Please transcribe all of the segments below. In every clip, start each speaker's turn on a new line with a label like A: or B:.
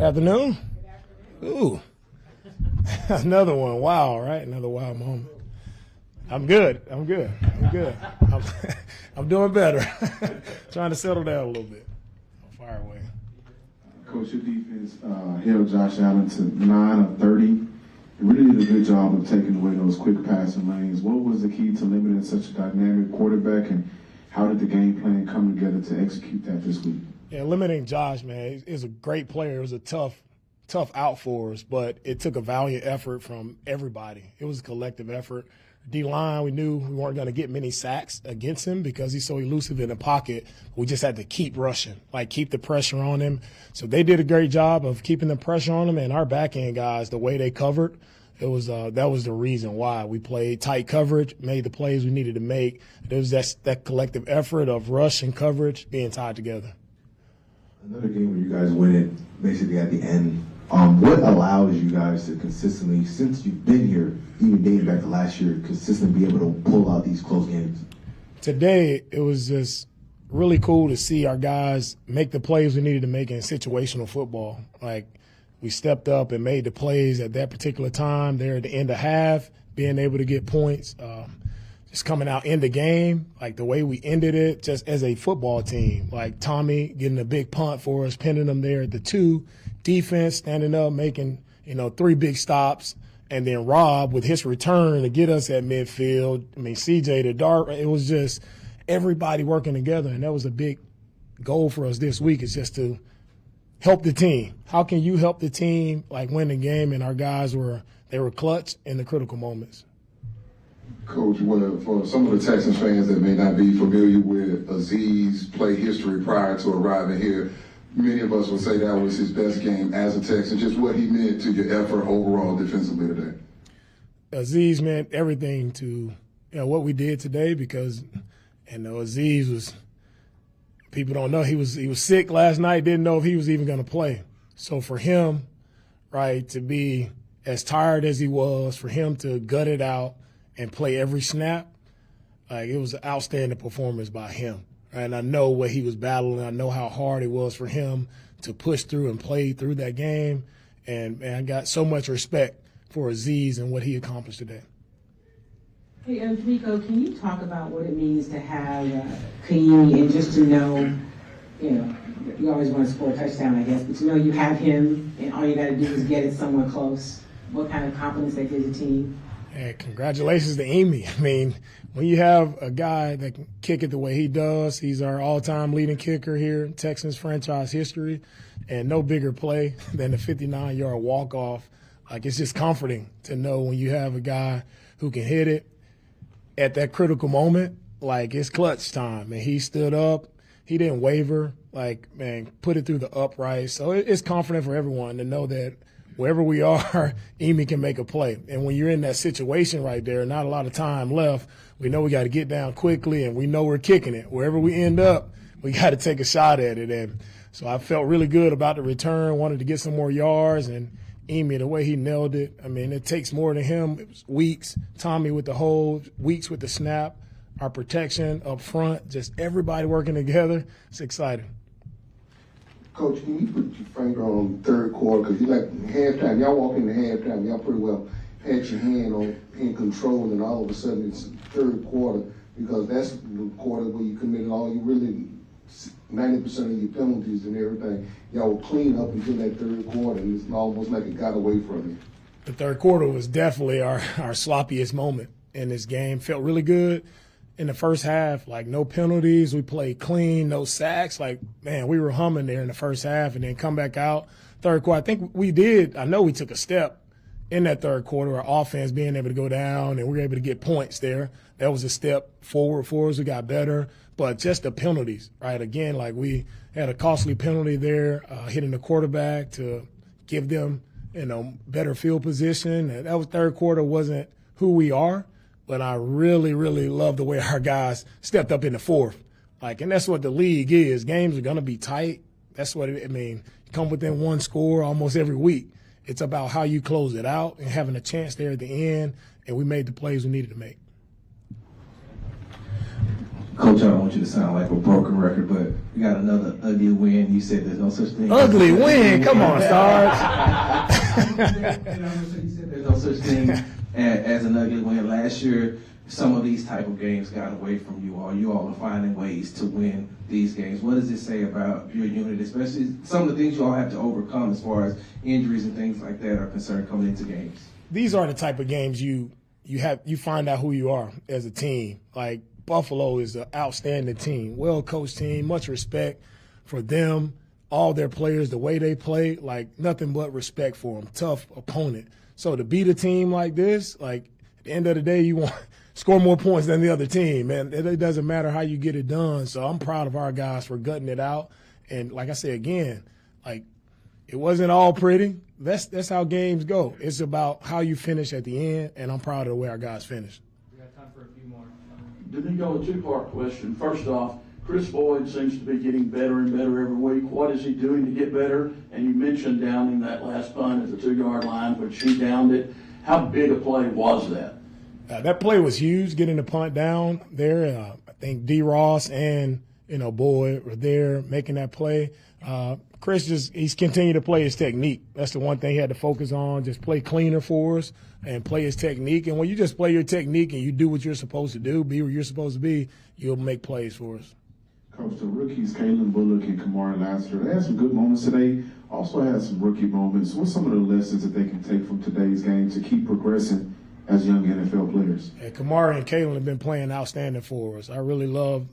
A: Afternoon? Ooh. Another one. Wow, right? Another wow moment. I'm good. I'm doing better. Trying to settle down a little bit. I'll fire away.
B: Coach, your defense held Josh Allen to 9 of 30. You really did a good job of taking away those quick passing lanes. What was the key to limiting such a dynamic quarterback, and how did the game plan come together to execute that this week?
A: Yeah, limiting Josh, man, is a great player. It was a tough out for us, but it took a valiant effort from everybody. It was a collective effort. D-line, we knew we weren't going to get many sacks against him because he's so elusive in the pocket. We just had to keep rushing, keep the pressure on him. So they did a great job of keeping the pressure on him, and our back-end guys, the way they covered, that was the reason why we played tight coverage, made the plays we needed to make. It was that collective effort of rush and coverage being tied together.
C: Another game where you guys win it basically at the end. What allows you guys to consistently, since you've been here, even dating back to last year, consistently be able to pull out these close games?
A: Today, it was just really cool to see our guys make the plays we needed to make in situational football. We stepped up and made the plays at that particular time there at the end of half, being able to get points, just coming out in the game, the way we ended it just as a football team. Tommy getting a big punt for us, pinning them there at the 2. Defense standing up, making, 3 big stops. And then Rob with his return to get us at midfield. CJ the dart. It was just everybody working together. And that was a big goal for us this week, is just to help the team. How can you help the team, win the game? And our guys were clutch in the critical moments.
D: Coach, for some of the Texans fans that may not be familiar with Aziz's play history prior to arriving here, many of us would say that was his best game as a Texan. Just what he meant to your effort overall defensively today.
A: Aziz meant everything to what we did today, because Aziz was, people don't know, he was sick last night, didn't know if he was even going to play. So for him, to be as tired as he was, for him to gut it out and play every snap, it was an outstanding performance by him. And I know what he was battling. I know how hard it was for him to push through and play through that game. And I got so much respect for Aziz and what he accomplished today.
E: Hey, DeMeco, can you talk about what it means to have Kaimi, and just to know, you always want to score a touchdown, I guess, but to know you have him and all you got to do is get it somewhere close. What kind of confidence that gives the team?
A: Hey, congratulations to Amy. When you have a guy that can kick it the way he does, he's our all-time leading kicker here in Texans franchise history, and no bigger play than the 59-yard walk-off. It's just comforting to know when you have a guy who can hit it at that critical moment, it's clutch time. And he stood up. He didn't waver, put it through the upright. So it's confident for everyone to know that wherever we are, Amy can make a play. And when you're in that situation right there, not a lot of time left, we know we got to get down quickly, and we know we're kicking it. Wherever we end up, we got to take a shot at it. And so I felt really good about the return, wanted to get some more yards, and Amy, the way he nailed it, it takes more than him. It was Weeks, Tommy with the hold, Weeks with the snap, our protection up front, just everybody working together. It's exciting.
D: Coach, can you put your finger on third quarter? Because halftime, y'all walk into halftime, y'all pretty well had your hand on in control, and all of a sudden it's third quarter, because that's the quarter where you committed all you really 90% of your penalties and everything. Y'all were clean up until that third quarter, and it's almost like it got away from you.
A: The third quarter was definitely our sloppiest moment in this game. Felt really good in the first half, no penalties. We played clean, no sacks. We were humming there in the first half, and then come back out. Third quarter, I think I know we took a step in that third quarter, our offense being able to go down, and we were able to get points there. That was a step forward for us. We got better. But just the penalties, again, we had a costly penalty there, hitting the quarterback to give them, better field position. And that was third quarter wasn't who we are, but I really, really love the way our guys stepped up in the fourth. And that's what the league is. Games are going to be tight. That's what you come within one score almost every week. It's about how you close it out and having a chance there at the end, and we made the plays we needed to make.
F: Coach, I don't want you to sound like a broken record, but we got another ugly win. You said there's no such thing.
A: Ugly win? Come on, Sarge.
F: You said there's no such thing as an ugly win. Last year, some of these type of games got away from you all. You all are finding ways to win these games. What does it say about your unit, especially some of the things you all have to overcome as far as injuries and things like that are concerned coming into games?
A: These are the type of games you find out who you are as a team. Like Buffalo is an outstanding team, well-coached team, much respect for them, all their players, the way they play, like nothing but respect for them, tough opponent. So to beat a team like this, like at the end of the day, you want score more points than the other team, and it doesn't matter how you get it done. So I'm proud of our guys for gutting it out. And like I said again, like it wasn't all pretty. That's how games go. It's about how you finish at the end, and I'm proud of the way our guys finished.
G: We got time for a few more.
H: DeMeco, a two-part question. First off, Chris Boyd seems to be getting better and better every week. What is he doing to get better? And you mentioned downing that last punt at the 2-yard line, which he downed it. How big a play was that?
A: That play was huge, getting the punt down there. I think D. Ross and Boyd were there making that play. Chris he's continued to play his technique. That's the one thing he had to focus on, just play cleaner for us and play his technique. And when you just play your technique and you do what you're supposed to do, be where you're supposed to be, you'll make plays for us.
B: Coach, the rookies, Kalen Bullock and Kamari Lassiter, they had some good moments today, also had some rookie moments. What's some of the lessons that they can take from today's game to keep progressing as young NFL players?
A: And Kamari and Kalen have been playing outstanding for us. I really love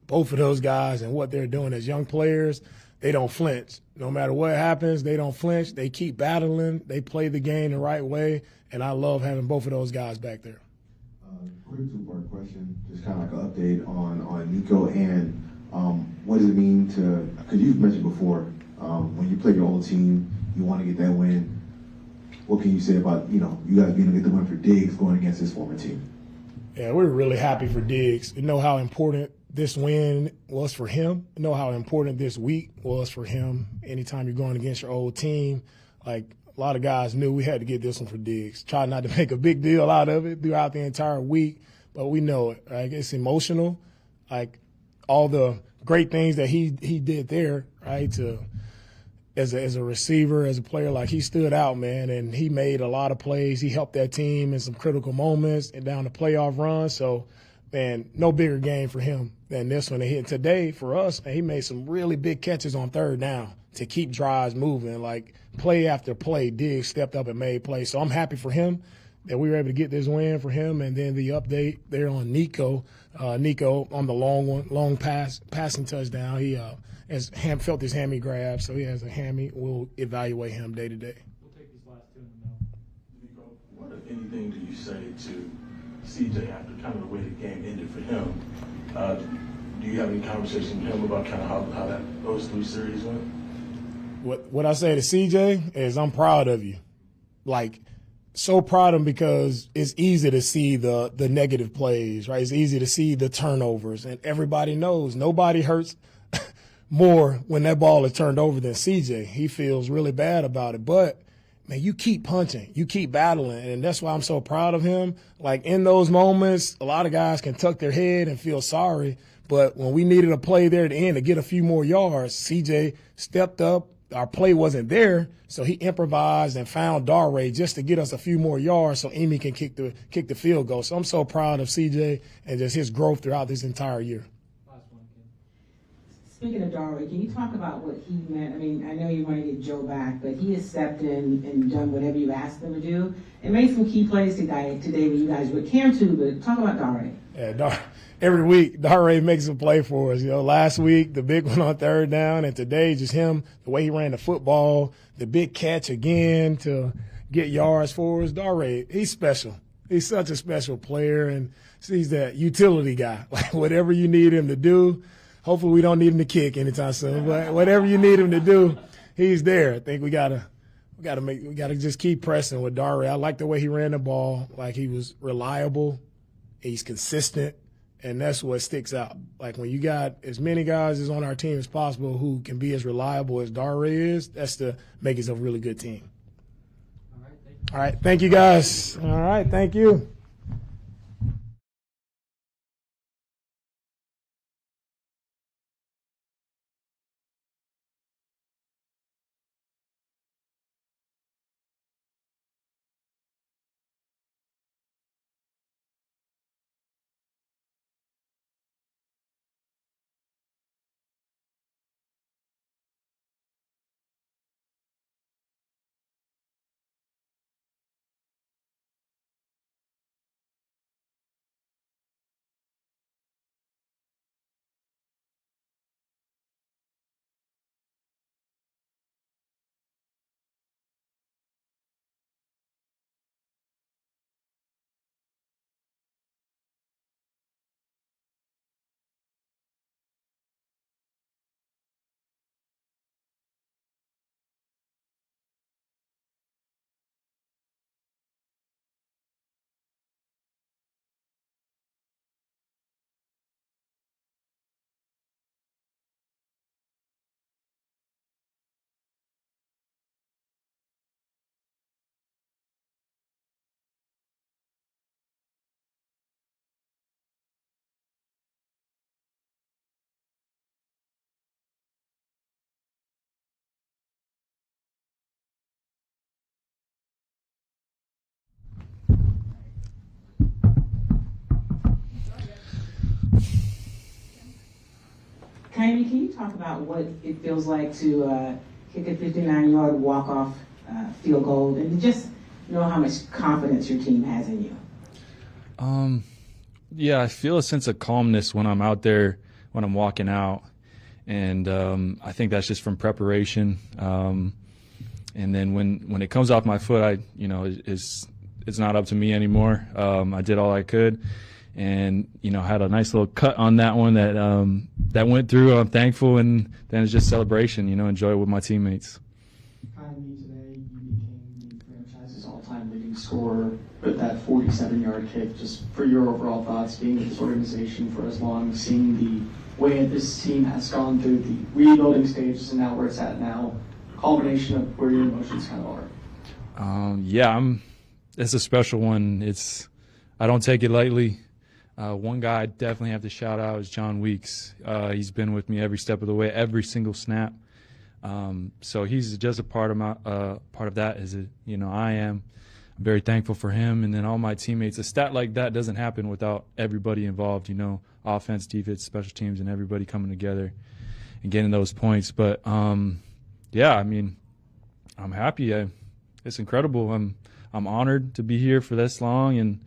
A: both of those guys and what they're doing as young players. They don't flinch. No matter what happens, they don't flinch. They keep battling. They play the game the right way, and I love having both of those guys back there.
C: Quick two-part question, just kind of like an update on Nico and what does it mean to, because you've mentioned before, when you play your old team, you want to get that win. What can you say about, you guys being able to get the win for Diggs going against his former team?
A: Yeah, we're really happy for Diggs. You know how important this win was for him. You know how important this week was for him. Anytime you're going against your old team, like a lot of guys knew we had to get this one for Diggs. Try not to make a big deal out of it throughout the entire week, but we know it. Right? It's emotional. Like all the great things that he did there, right? As a receiver, as a player, like he stood out, man, and he made a lot of plays. He helped that team in some critical moments and down the playoff run. So, man, no bigger game for him than this one. And today, for us, man, he made some really big catches on third down to keep drives moving. Like play after play, Diggs stepped up and made plays. So I'm happy for him that we were able to get this win for him. And then the update there on Nico. Nico on the long passing touchdown. He felt his hammy grab, so he has a hammy. We'll evaluate him day to day.
G: We'll take these last two in the middle.
H: DeMeco, what, if anything, do you say to CJ after kind of the way the game ended for him? Do you have any conversation with him about kind of how those three series went?
A: What I say to CJ is I'm proud of you. Like, so proud of him because it's easy to see the negative plays, right? It's easy to see the turnovers, and everybody knows nobody hurts more when that ball is turned over than CJ. He feels really bad about it, but man, you keep punching, you keep battling, and that's why I'm so proud of him. Like in those moments, a lot of guys can tuck their head and feel sorry, but when we needed a play there at the end to get a few more yards, CJ stepped up. Our play wasn't there, so he improvised and found Dare just to get us a few more yards so Amy can kick the field goal. So I'm so proud of CJ and just his growth throughout this entire year.
G: Last one, Ken.
E: Speaking of Dare, can you talk about what he meant? I mean, I know you want to get Joe back, but he has stepped in and done whatever you asked him to do and made some key plays today when you guys would care to, but talk about Dare.
A: Yeah, every week, Dare makes a play for us. Last week, the big one on third down, and today, just him, the way he ran the football, the big catch again to get yards for us. Dare, he's special. He's such a special player, and he's that utility guy. Like, whatever you need him to do, hopefully we don't need him to kick anytime soon, but whatever you need him to do, he's there. I think we gotta just keep pressing with Dare. I like the way he ran the ball. Like, he was reliable. He's consistent. And that's what sticks out. Like when you got as many guys as on our team as possible who can be as reliable as Dare is, that's to make us a really good team. All right, thank you guys. All right, thank you.
E: Kyrie, can you talk about what it feels like to kick a 59-yard walk-off field goal and just know how much confidence your team has in you?
I: Yeah, I feel a sense of calmness when I'm out there, when I'm walking out. And I think that's just from preparation. And then when it comes off my foot, it's not up to me anymore. I did all I could, and had a nice little cut on that one that went through. I'm thankful, and then it's just celebration. Enjoy it with my teammates.
G: Finally, today you became the franchise's all-time leading scorer with that 47-yard kick. Just for your overall thoughts, being with this organization for as long, seeing the way this team has gone through the rebuilding stages and now where it's at now, culmination of where your emotions kind of are.
I: It's a special one. I don't take it lightly. One guy I definitely have to shout out is John Weeks. He's been with me every step of the way, every single snap. So he's just a part of that. I am. I'm very thankful for him, and then all my teammates. A stat like that doesn't happen without everybody involved. Offense, defense, special teams, and everybody coming together and getting those points. But I'm happy. It's incredible. I'm honored to be here for this long, and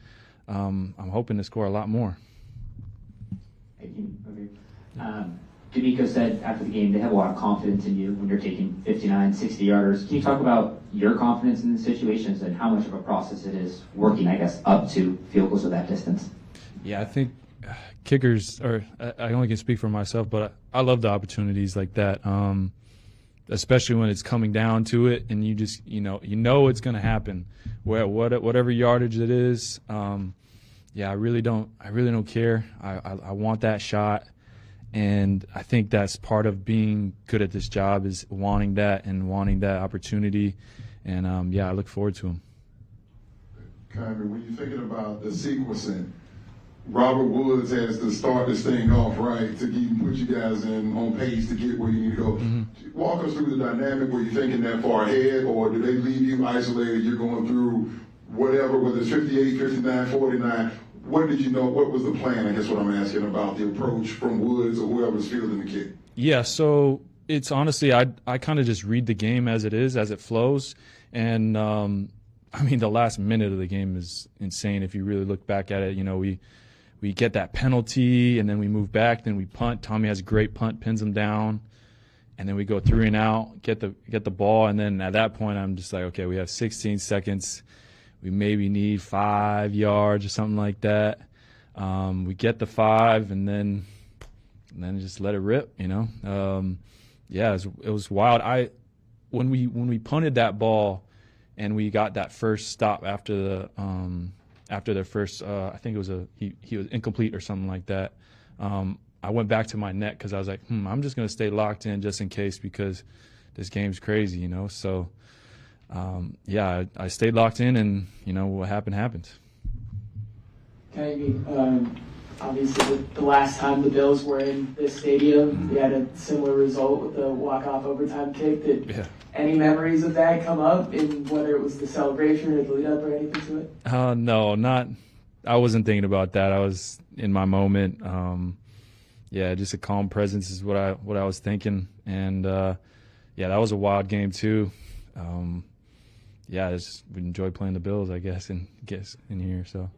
I: I'm hoping to score a lot more.
J: DeMeco said after the game they have a lot of confidence in you when you're taking 59, 60-yarders. Can you talk about your confidence in the situations and how much of a process it is working, I guess, up to field goals of that distance?
I: Yeah, I think kickers, or I only can speak for myself, but I love the opportunities like that, especially when it's coming down to it and you just, it's going to happen. Whatever yardage it is, I really don't care. I want that shot. And I think that's part of being good at this job is wanting that and wanting that opportunity. And, I look forward to them.
B: Kyrie, when you're thinking about the sequencing, Robert Woods has to start this thing off right to put you guys on pace to get where you need to go. Mm-hmm. Walk us through the dynamic where you're thinking that far ahead, or do they leave you isolated? You're going through whatever, whether it's 58, 59, 49. What did you know? What was the plan? I guess what I'm asking about the approach from Woods or whoever's fielding the kick.
I: Yeah, so it's honestly, I kind of just read the game as it is, as it flows. And, the last minute of the game is insane if you really look back at it. We get that penalty, and then we move back, then we punt. Tommy has a great punt, pins him down, and then we go 3 and out, get the ball, and then at that point I'm just like, okay, we have 16 seconds. We maybe need 5 yards or something like that. We get the 5, and then just let it rip. It was wild. When we punted that ball, and we got that first stop after the first, I think it was he was incomplete or something like that. I went back to my net because I was like, I'm just going to stay locked in just in case because this game's crazy, So, I stayed locked in, and what happened.
G: Okay, obviously the last time the Bills were in this stadium, we had a similar result with the walk-off overtime kick. Did any memories of that come up, in whether it was the celebration or the lead-up or anything to it?
I: No, not. I wasn't thinking about that. I was in my moment. Just a calm presence is what I was thinking, and that was a wild game too. We enjoy playing the Bills, I guess, in here. So.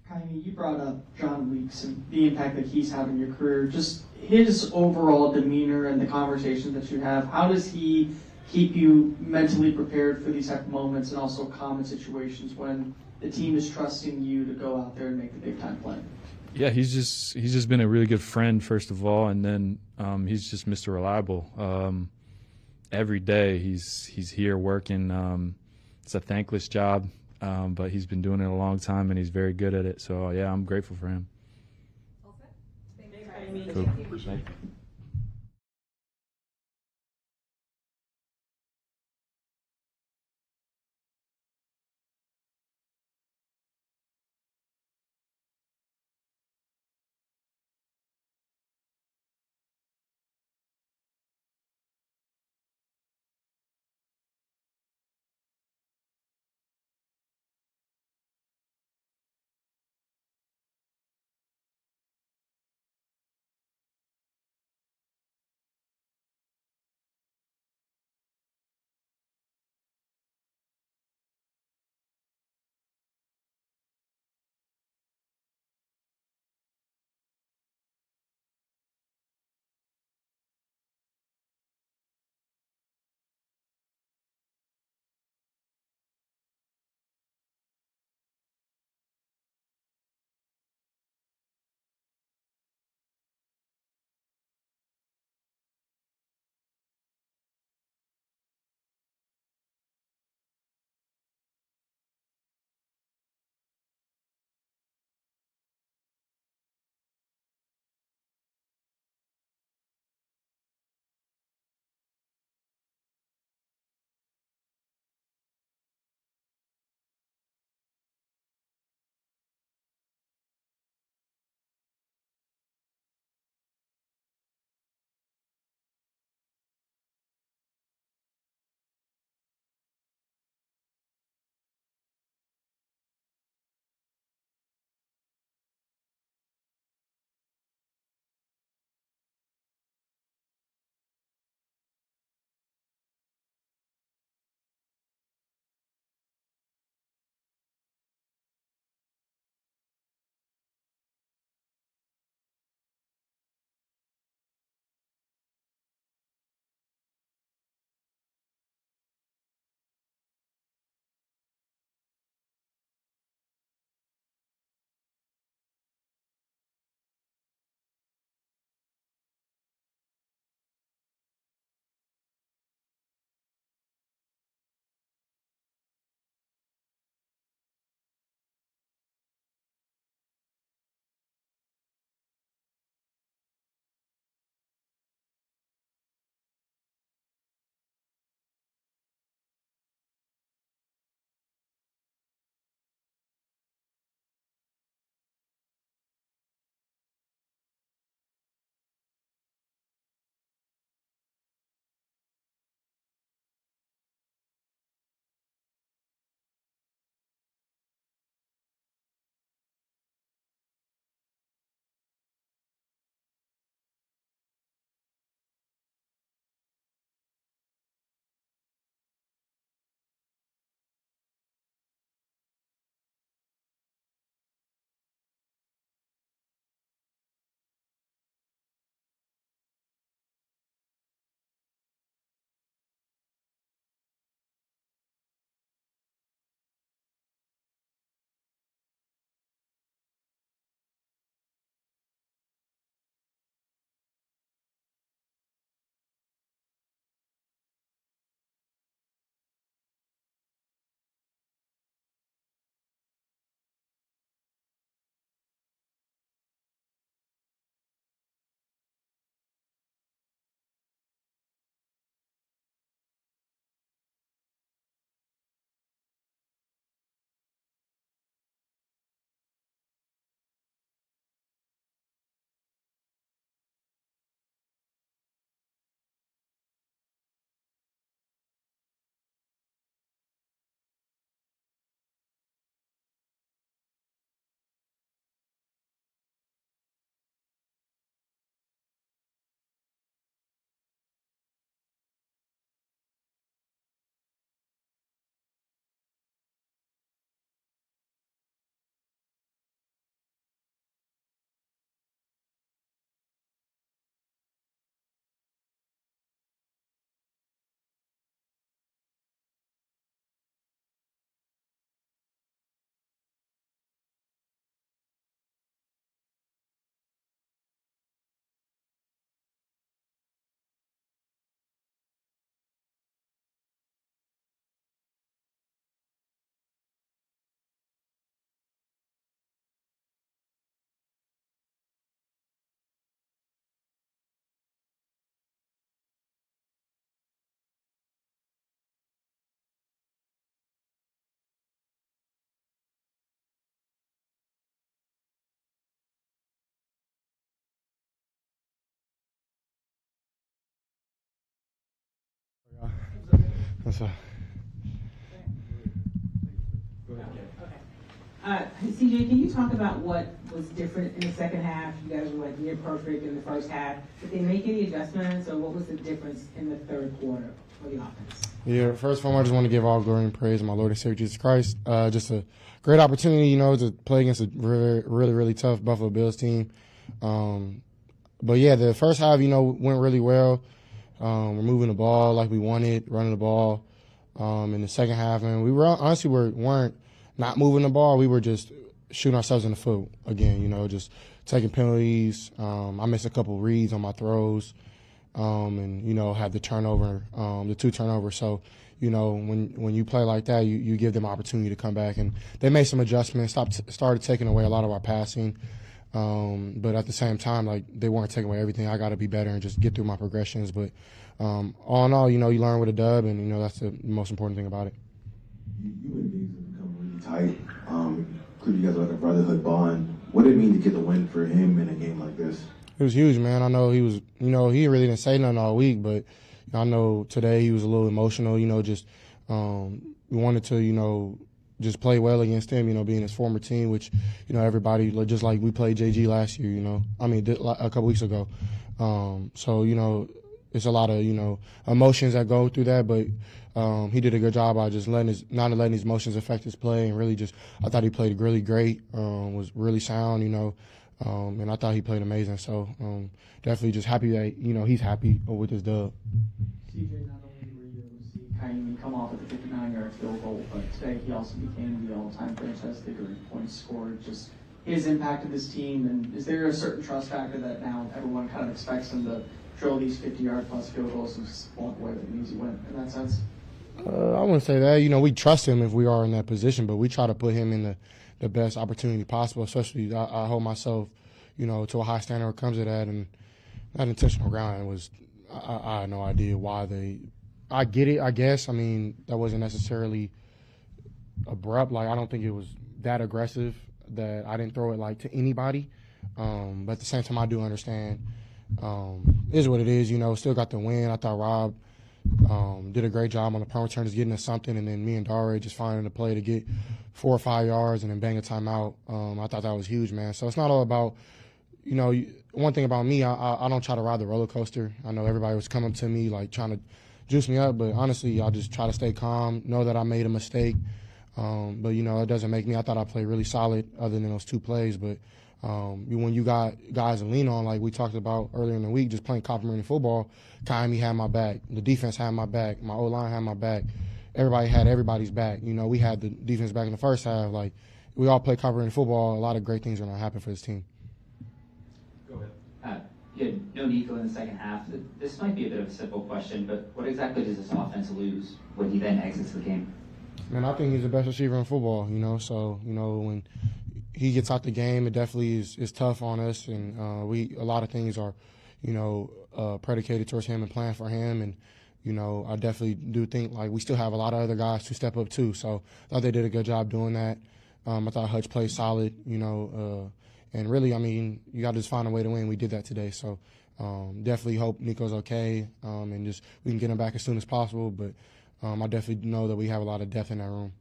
G: Jaime, you brought up John Weeks and the impact that he's had on your career. Just his overall demeanor and the conversations that you have. How does he keep you mentally prepared for these type of moments and also common situations when the team is trusting you to go out there and make the big time play?
I: Yeah, he's just been a really good friend, first of all, and then he's just Mr. Reliable. Every day he's here working. It's a thankless job, but he's been doing it a long time, and he's very good at it. So, I'm grateful for him.
E: Cool.
I: Thank you.
K: That's all.
E: CJ, can you talk about what was different in the second half? You guys were like near perfect in the first half. Did they make any adjustments, or what was the difference in the third quarter for the offense?
K: Yeah, first of all, I just want to give all glory and praise to my Lord and Savior Jesus Christ. Just a great opportunity, you know, to play against a really tough Buffalo Bills team. But yeah, the first half, you know, went really well. We're moving the ball like we wanted, running the ball. In the second half, and we weren't not moving the ball. We were just shooting ourselves in the foot again, you know, just taking penalties. I missed a couple reads on my throws, and, you know, had the turnover, the 2 turnovers. So, you know, when you play like that, you give them opportunity to come back. And they made some adjustments, started taking away a lot of our passing. But at the same time, like, they weren't taking away everything. I got to be better and just get through my progressions. But all in all, you know, you learn with a dub, and, you know, that's the most important thing about it.
C: You and Diggs have become really tight. Clearly, you guys are like a brotherhood bond. What did it mean to get the win for him in a game like this?
K: It was huge, man. I know he was, you know, he really didn't say nothing all week, but I know today he was a little emotional, you know, just we wanted to, you know, just play well against him, you know, being his former team, which, you know, everybody, just like we played JG last year, you know, a couple weeks ago. So, you know, it's a lot of, you know, emotions that go through that, but he did a good job by just not letting his emotions affect his play, and really just, I thought he played really great, was really sound, you know, and I thought he played amazing. So definitely just happy that, you know, he's happy with his dub.
G: CJ, not only were you able to see Kaimi come off with a 59-yard field goal, but today he also became the all-time franchise leader in points scored. Just his impact of this team, and is there a certain trust factor that now everyone kind of expects him to drill these 50-yard plus field goals and just walk away with an easy win in that sense?
K: I wouldn't say that. You know, we trust him if we are in that position, but we try to put him in the best opportunity possible, especially I hold myself, you know, to a high standard when it comes to that. And that intentional grounding was, I had no idea why I get it, I guess. I mean, that wasn't necessarily abrupt. Like, I don't think it was that aggressive that I didn't throw it, like, to anybody. But at the same time, I do understand it is what it is, you know. Still got the win. I thought Rob did a great job on the punt returns, getting us something, and then me and Dare just finding a play to get 4 or 5 yards and then bang a timeout. I thought that was huge, man. So it's not all about, you know, one thing about me, I don't try to ride the roller coaster. I know everybody was coming to me, like, trying to juice me up, but honestly, I just try to stay calm, know that I made a mistake. But, you know, it doesn't make me. I thought I played really solid other than those 2 plays, but when you got guys to lean on, like we talked about earlier in the week, just playing complimentary football, Kaimi had my back. The defense had my back. My O-line had my back. Everybody had everybody's back. You know, we had the defense back in the first half. Like, we all play complimentary football. A lot of great things are going to happen for this team.
J: Go ahead. You had no Nico in the second half. This might be a bit of a simple question, but what exactly does this offense lose when he then exits the game?
K: Man, I think he's the best receiver in football, you know. So, you know, when he gets out the game, it definitely is tough on us, and a lot of things are, you know, predicated towards him and planned for him. And, you know, I definitely do think, like, we still have a lot of other guys to step up too. So I thought they did a good job doing that. I thought Hutch played solid, you know, and really, I mean, you got to just find a way to win. We did that today. So definitely hope Nico's okay, and just we can get him back as soon as possible. But I definitely know that we have a lot of depth in that room.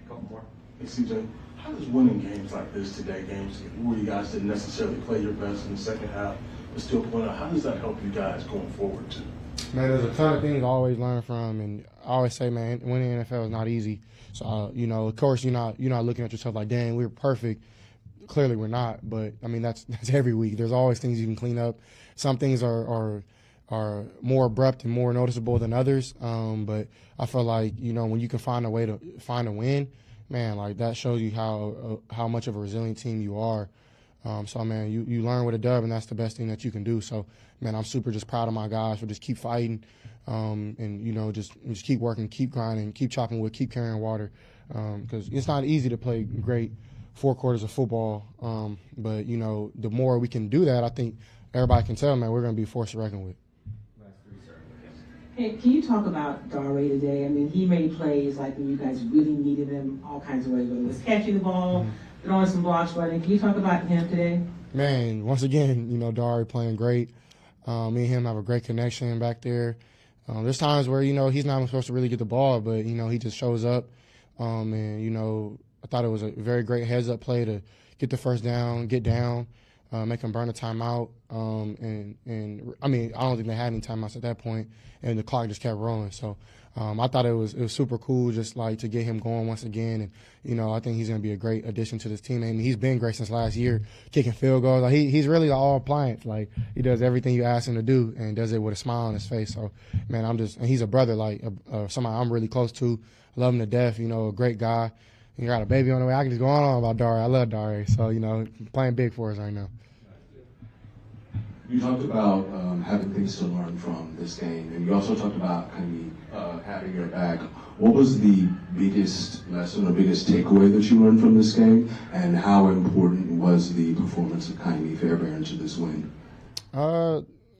L: A couple more. Hey, CJ, how does winning games like this today, games where you guys didn't necessarily play your best in the second half, but still point out, how does that help you guys going forward too?
K: Man, there's a ton of things I always learn from, and I always say, man, winning the NFL is not easy. So, you know, of course, you're not looking at yourself like, dang, we're perfect. Clearly, we're not. But I mean, that's every week. There's always things you can clean up. Some things are more abrupt and more noticeable than others. But I feel like, you know, when you can find a way to find a win, man, like that shows you how much of a resilient team you are. So, man, you learn with a dub, and that's the best thing that you can do. So, man, I'm super just proud of my guys for just keep fighting, and, you know, just keep working, keep grinding, keep chopping wood, keep carrying water, because it's not easy to play great 4 quarters of football. But, you know, the more we can do that, I think everybody can tell, man, we're going to be a force to reckon with.
E: Hey, can you talk about Dare today? I mean, he made plays like when you guys really needed him, all kinds of ways, whether it was catching the ball, throwing some blocks, running. Can you talk about him today?
K: Man, once again, you know, Dare playing great. Me and him have a great connection back there. There's times where, he's not even supposed to really get the ball, but, he just shows up. And, I thought it was a very great heads-up play to get the first down, get down, make them burn a timeout. And I don't think they had any timeouts at that point, and the clock just kept rolling. So I thought it was super cool just like to get him going once again. And, I think he's going to be a great addition to this team. He's been great since last year, kicking field goals. Like he's really all appliance. Like he does everything you ask him to do and does it with a smile on his face. So, man, and he's a brother, like somebody I'm really close to. Love him to death, a great guy. You got a baby on the way. I can just go on about Dari. I love Dari. So, playing big for us right now.
M: You talked about having things to learn from this game, and you also talked about having your back. What was the biggest lesson or biggest takeaway that you learned from this game, and how important was the performance of Fairbairn to this win?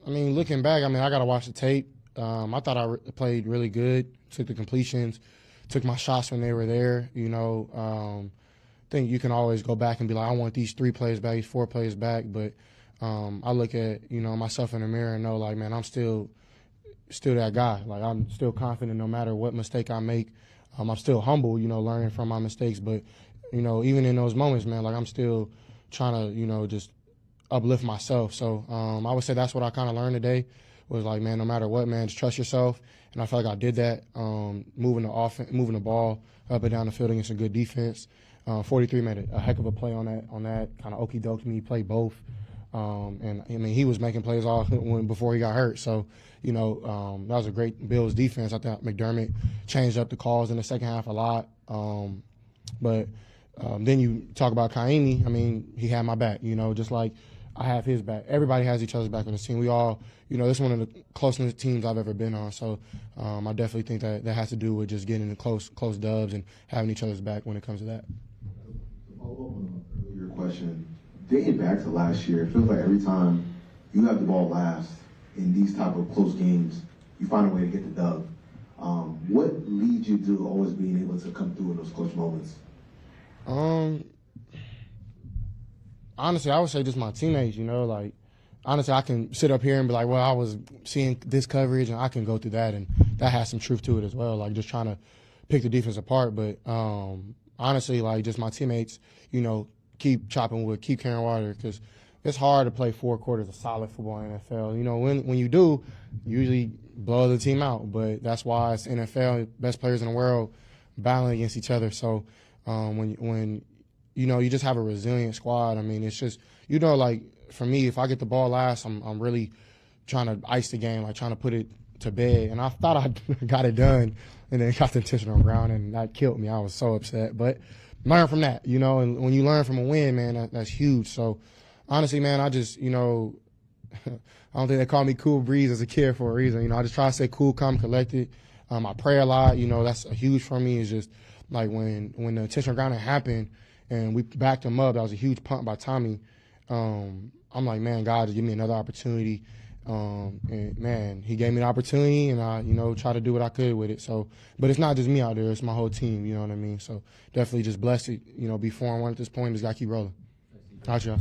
K: Looking back, I got to watch the tape. I thought I played really good, took the completions, took my shots when they were there. I think you can always go back and be like, I want these 3 plays back, these 4 plays back, but I look at, myself in the mirror and know, like, man, I'm still that guy. Like, I'm still confident no matter what mistake I make. I'm still humble, learning from my mistakes. But, even in those moments, man, like, I'm still trying to, just uplift myself. So I would say that's what I kind of learned today was, like, man, no matter what, man, just trust yourself. And I felt like I did that, moving the ball up and down the field against a good defense. 43 made a heck of a play on that kind of okey doke me. He played both. He was making plays before he got hurt. So, that was a great Bills defense. I thought McDermott changed up the calls in the second half a lot. But then you talk about Kaimi. He had my back, just like I have his back. Everybody has each other's back on this team. We all, this is one of the closest teams I've ever been on. So I definitely think that has to do with just getting the close dubs and having each other's back when it comes to that.
C: To follow up on an earlier question, dating back to last year, it feels like every time you have the ball last in these type of close games, you find a way to get the dub. What leads you to always being able to come through in those close moments?
K: Honestly, I would say just my teammates, honestly, I can sit up here and be like, well, I was seeing this coverage, and I can go through that, and that has some truth to it as well, like just trying to pick the defense apart. But honestly, like just my teammates, keep chopping wood, keep carrying water, because it's hard to play 4 quarters of solid football in the NFL. When you do, you usually blow the team out, but that's why it's NFL, best players in the world battling against each other. So when you just have a resilient squad. It's just, like for me, if I get the ball last, I'm really trying to ice the game, like trying to put it to bed. And I thought I got it done, and then got the intentional ground, and that killed me. I was so upset. But learn from that, and when you learn from a win, man, that's huge. So honestly, man, I just, I don't think they called me Cool Breeze as a kid for a reason. I just try to stay cool, calm, collected. I pray a lot. That's a huge for me. Is just like when the intentional grounding happened and we backed him up, that was a huge punt by Tommy. I'm like, man, God, just give me another opportunity. And man, he gave me the opportunity, and I, try to do what I could with it. So, but it's not just me out there; it's my whole team. You know what I mean? So definitely just blessed. Be 4-1 at this point. Just gotta keep rolling. Gotcha.